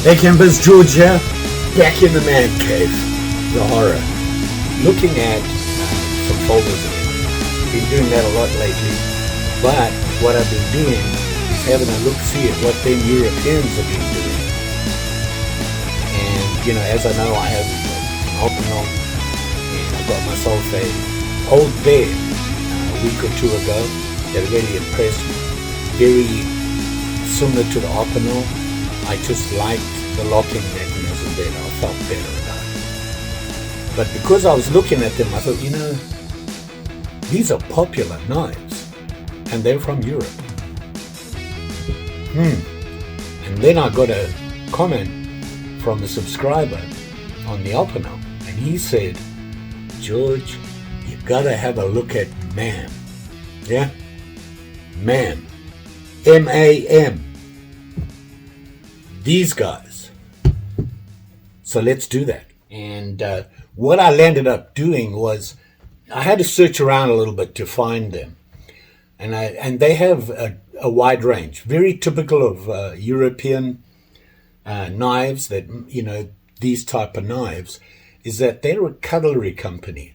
Hey campers, George here, back in the man cave, the horror, looking at some folders again. Been doing that a lot lately, but what I've been doing is having a look-see at what them Europeans have been doing. And, you know, as I know, I have an optional, and I got myself a old bear a week or two ago that really impressed me. Very similar to the optional. I just liked the locking mechanism better. I felt better about it. But because I was looking at them, I thought, you know, these are popular knives, and they're from Europe. And then I got a comment from a subscriber on the optional, and he said, George, you've got to have a look at MAM. Yeah? MAM. M-A-M. These guys. So let's do that. And what I landed up doing was I had to search around a little bit to find them. And they have a wide range, very typical of European knives that, you know, these type of knives, is that they're a cutlery company.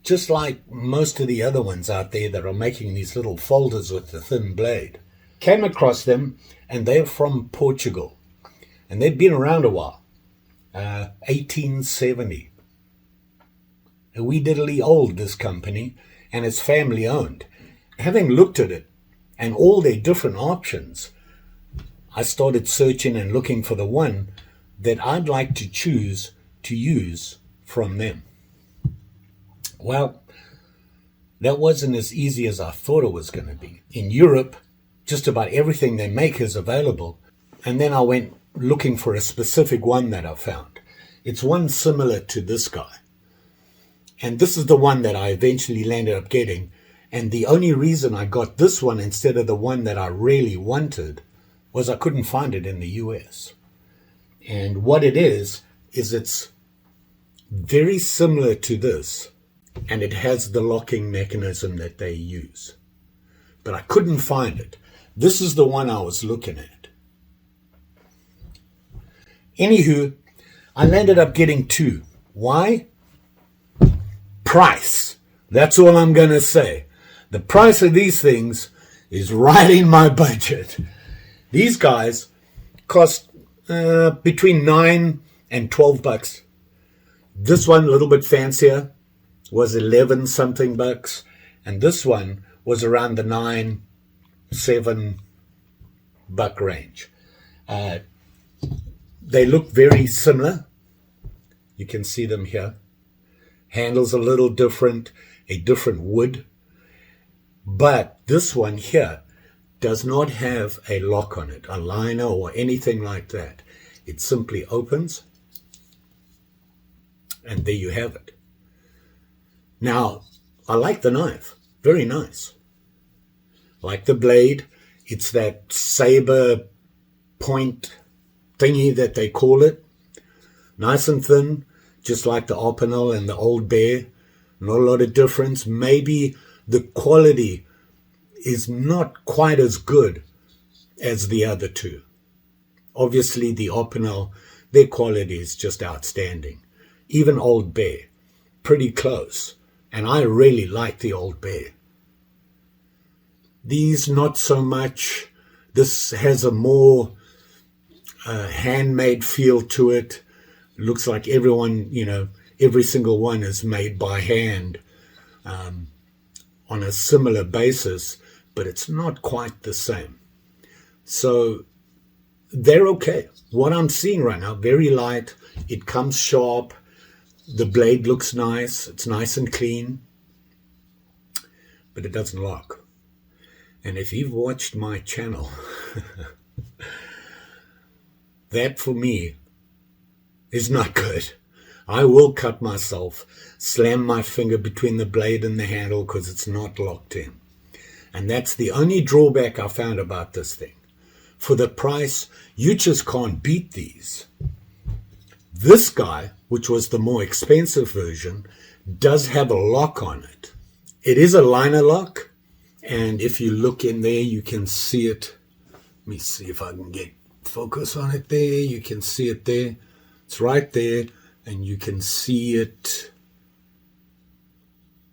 Just like most of the other ones out there that are making these little folders with the thin blade. Came across them, and they're from Portugal. And they've been around a while, 1870. A wee diddly old, this company, and it's family owned. Having looked at it and all their different options, I started searching and looking for the one that I'd like to choose to use from them. Well, that wasn't as easy as I thought it was going to be. In Europe, just about everything they make is available, and then I went looking for a specific one that I found. It's one similar to this guy. And this is the one that I eventually landed up getting. And the only reason I got this one instead of the one that I really wanted was I couldn't find it in the US. And what it is it's very similar to this. And it has the locking mechanism that they use. But I couldn't find it. This is the one I was looking at. Anywho, I landed up getting two. Why? Price. That's all I'm going to say. The price of these things is right in my budget. These guys cost between $9 and $12. This one, a little bit fancier, was 11 something bucks. And this one was around the $9-7 range. They look very similar. You can see them here. Handles a little different, a different wood. But this one here does not have a lock on it, a liner or anything like that. It simply opens, and there you have it. Now, I like the knife. Very nice. Like the blade. It's that saber point thingy that they call it. Nice and thin, just like the optional and the old bear. Not a lot of difference. Maybe the quality is not quite as good as the other two. Obviously, the optional, their quality is just outstanding. Even old bear, pretty close. And I really like the old bear. These, not so much. This has a more handmade feel to it. Looks like everyone, you know, every single one is made by hand on a similar basis, but it's not quite the same. So they're okay. What I'm seeing right now, very light. It comes sharp. The blade looks nice. It's nice and clean, but it doesn't lock. And if you've watched my channel, that for me is not good. I will cut myself, slam my finger between the blade and the handle because it's not locked in. And that's the only drawback I found about this thing. For the price, you just can't beat these. This guy, which was the more expensive version, does have a lock on it. It is a liner lock. And if you look in there, you can see it. Let me see if I can get focus on it there. You can see it there. It's right there, and you can see it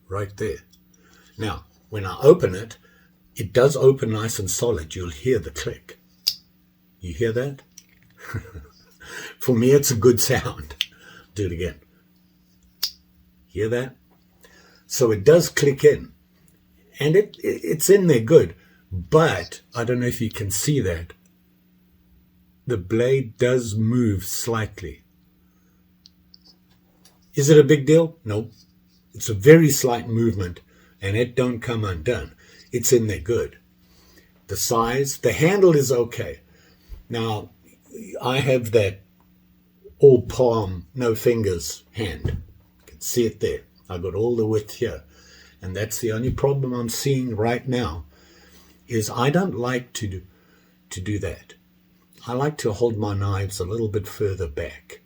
right there. Now, when I open it, it does open nice and solid. You'll hear the click. You hear that? For me, it's a good sound. Do it again. Hear that? So it does click in, and it's in there good. But I don't know if you can see that. The blade does move slightly. Is it a big deal? No. It's a very slight movement, and it don't come undone. It's in there good. The size, the handle is okay. Now, I have that all palm, no fingers hand. You can see it there. I got all the width here. And that's the only problem I'm seeing right now, is I don't like to do that. I like to hold my knives a little bit further back.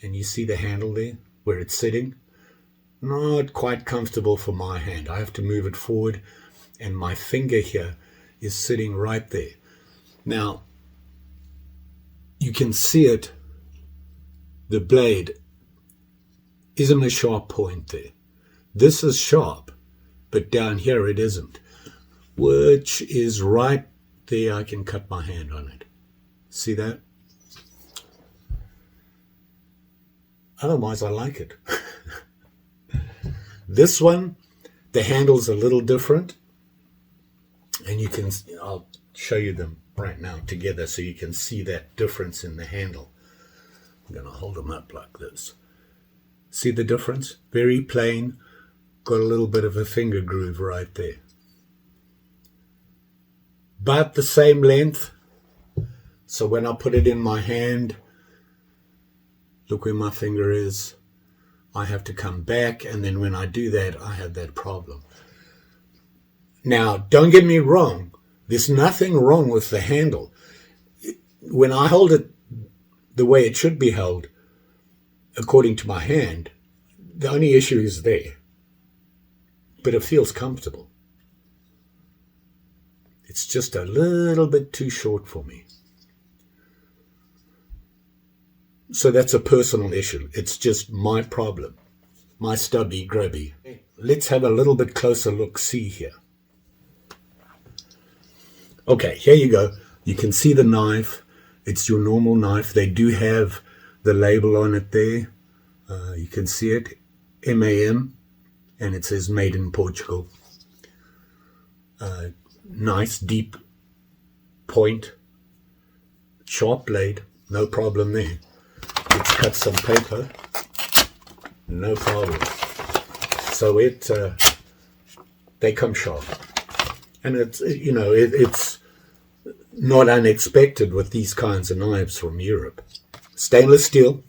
And you see the handle there, where it's sitting? Not quite comfortable for my hand. I have to move it forward, and my finger here is sitting right there. Now, you can see it. The blade isn't a sharp point there. This is sharp, but down here it isn't, which is right there. I can cut my hand on it. See that? Otherwise, I like it. This one, the handle's a little different, and I'll show you them right now together so you can see that difference in the handle. I'm going to hold them up like this. See the difference? Very plain. Got a little bit of a finger groove right there. But the same length. So when I put it in my hand, look where my finger is. I have to come back, and then when I do that, I have that problem. Now, don't get me wrong. There's nothing wrong with the handle. When I hold it the way it should be held, according to my hand, the only issue is there. But it feels comfortable. It's just a little bit too short for me. So that's a personal issue. It's just my problem. My stubby grubby. Let's have a little bit closer look. See here. Okay, here you go. You can see the knife. It's your normal knife. They do have the label on it there. You can see it, MAM, and it says made in Portugal. Nice deep point, sharp blade, no problem there. Let's cut some paper, no problem. So they come sharp, and it's not unexpected with these kinds of knives from Europe. Stainless steel.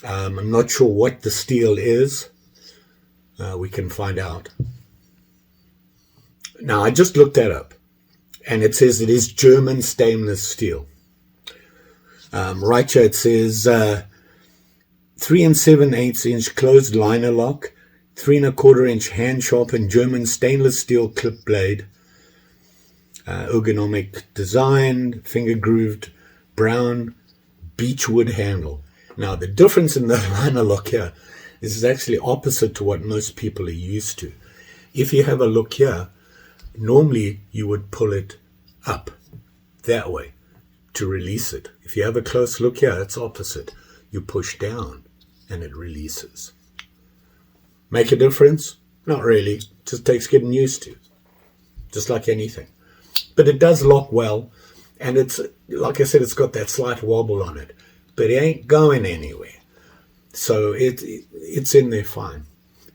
I'm not sure what the steel is. We can find out. Now, I just looked that up, and it says it is German stainless steel. Right here it says 3 7/8 inch closed liner lock, 3 1/4 inch hand sharpened German stainless steel clip blade, ergonomic design, finger grooved brown beechwood handle. Now, the difference in the liner lock here is actually opposite to what most people are used to. If you have a look here, normally you would pull it up that way to release it. If you have a close look here, it's opposite. You push down and it releases. Make a difference? Not really. Just takes getting used to. Just like anything. But it does lock well, and it's, like I said, it's got that slight wobble on it. But it ain't going anywhere. So it's in there fine.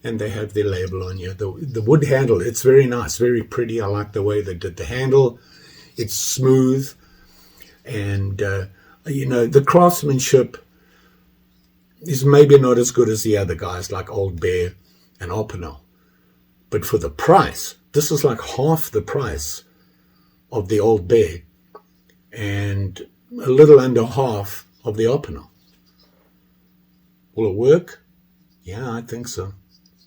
And they have their label on you. The wood handle, it's very nice, very pretty. I like the way they did the handle. It's smooth. And, the craftsmanship is maybe not as good as the other guys like Old Bear and Opinel. But for the price, this is like half the price of the Old Bear and a little under half of the Opinel. Will it work? Yeah, I think so.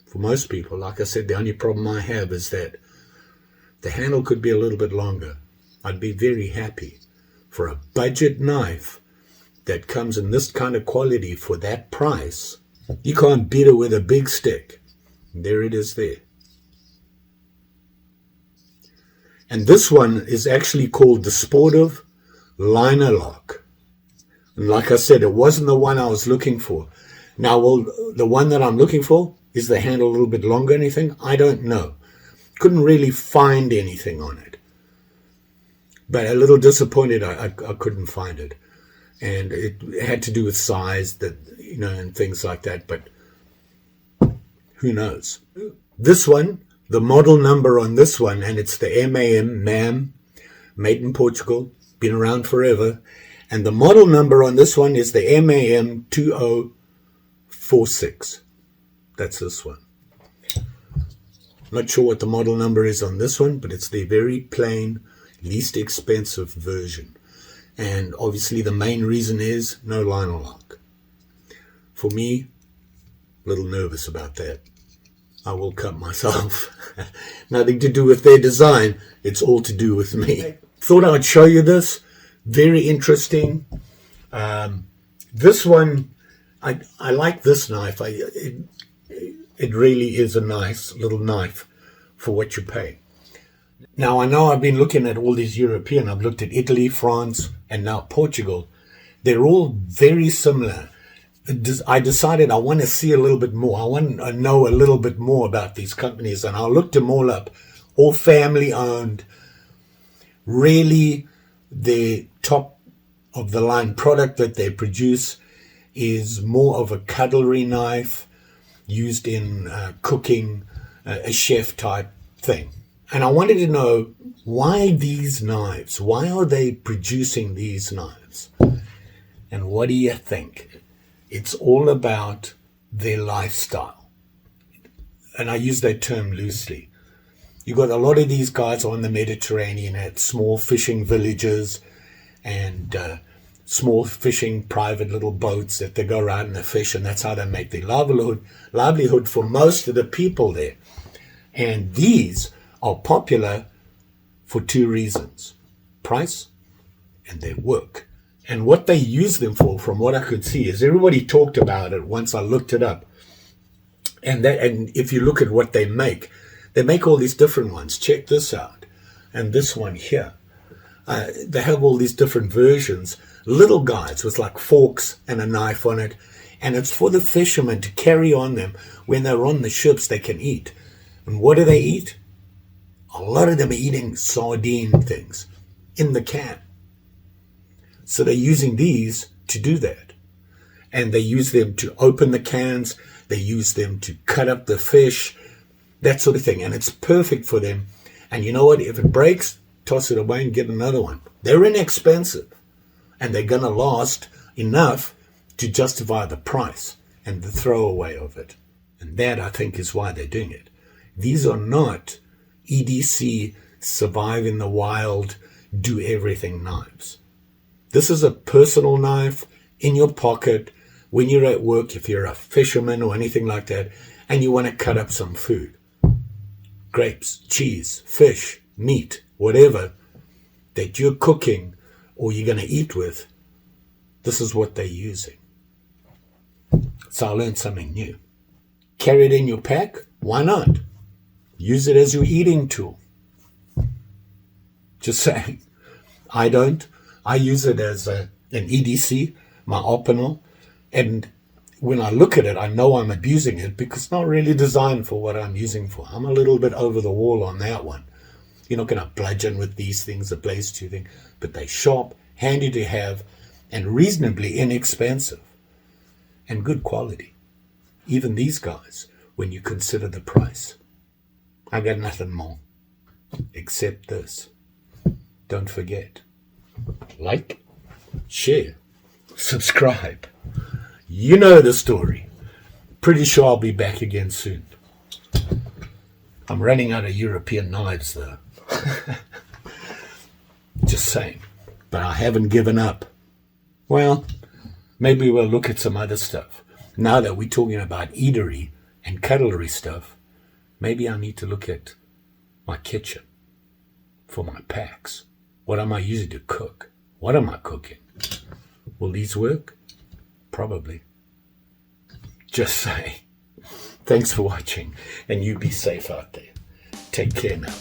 For most people, like I said, the only problem I have is that the handle could be a little bit longer. I'd be very happy for a budget knife that comes in this kind of quality for that price, you can't beat it with a big stick. There it is there. And this one is actually called the Sportive Liner Lock. And like I said, it wasn't the one I was looking for. Now, will the one that I'm looking for, is the handle a little bit longer, anything? I don't know. Couldn't really find anything on it. But a little disappointed I couldn't find it. And it had to do with size, that, you know, and things like that. But who knows? This one, the model number on this one, and it's the MAM, made in Portugal, been around forever. And the model number on this one is the MAM 2046. That's this one. Not sure what the model number is on this one, but it's the very plain, least expensive version. And obviously the main reason is no liner lock. For me, a little nervous about that. I will cut myself. Nothing to do with their design. It's all to do with me. Thought I'd show you this. Very interesting. This one, I like this knife. It really is a nice little knife for what you pay. Now, I know I've been looking at all these European. I've looked at Italy, France, and now Portugal. They're all very similar. I decided I want to see a little bit more. I want to know a little bit more about these companies, and I looked them all up. All family-owned. Really, the top of the line product that they produce is more of a cutlery knife used in cooking, a chef type thing. And I wanted to know, why these knives? Why are they producing these knives? And what do you think? It's all about their lifestyle. And I use that term loosely. You got a lot of these guys on the Mediterranean at small fishing villages and small fishing private little boats that they go around and they fish, and that's how they make their livelihood for most of the people there. And these are popular for two reasons: price and their work. And what they use them for, from what I could see, is everybody talked about it once I looked it up. And if you look at what they make all these different ones. Check this out. And this one here. They have all these different versions. Little guys with like forks and a knife on it. And it's for the fishermen to carry on them. When they're on the ships, they can eat. And what do they eat? A lot of them are eating sardine things in the can. So they're using these to do that. And they use them to open the cans. They use them to cut up the fish, that sort of thing. And it's perfect for them. And you know what? If it breaks, toss it away and get another one. They're inexpensive. And they're going to last enough to justify the price and the throwaway of it. And that, I think, is why they're doing it. These are not EDC, survive in the wild, do everything knives. This is a personal knife in your pocket when you're at work, if you're a fisherman or anything like that, and you want to cut up some food. Grapes, cheese, fish, meat, whatever that you're cooking or you're going to eat with, this is what they're using. So I learned something new. Carry it in your pack? Why not? Use it as your eating tool. Just saying. I don't. I use it as an EDC, my optional. And when I look at it, I know I'm abusing it because it's not really designed for what I'm using for. I'm a little bit over the wall on that one. You're not going to bludgeon with these things, a blaze toothing, but they're sharp, handy to have, and reasonably inexpensive and good quality. Even these guys, when you consider the price. I got nothing more except this. Don't forget, like, share, subscribe. You know the story. Pretty sure I'll be back again soon. I'm running out of European knives though. Just saying. But I haven't given up. Well, maybe we'll look at some other stuff. Now that we're talking about eatery and cutlery stuff, maybe I need to look at my kitchen for my packs. What am I using to cook? What am I cooking? Will these work? Probably. Just say. Thanks for watching, and you be safe out there. Take care now.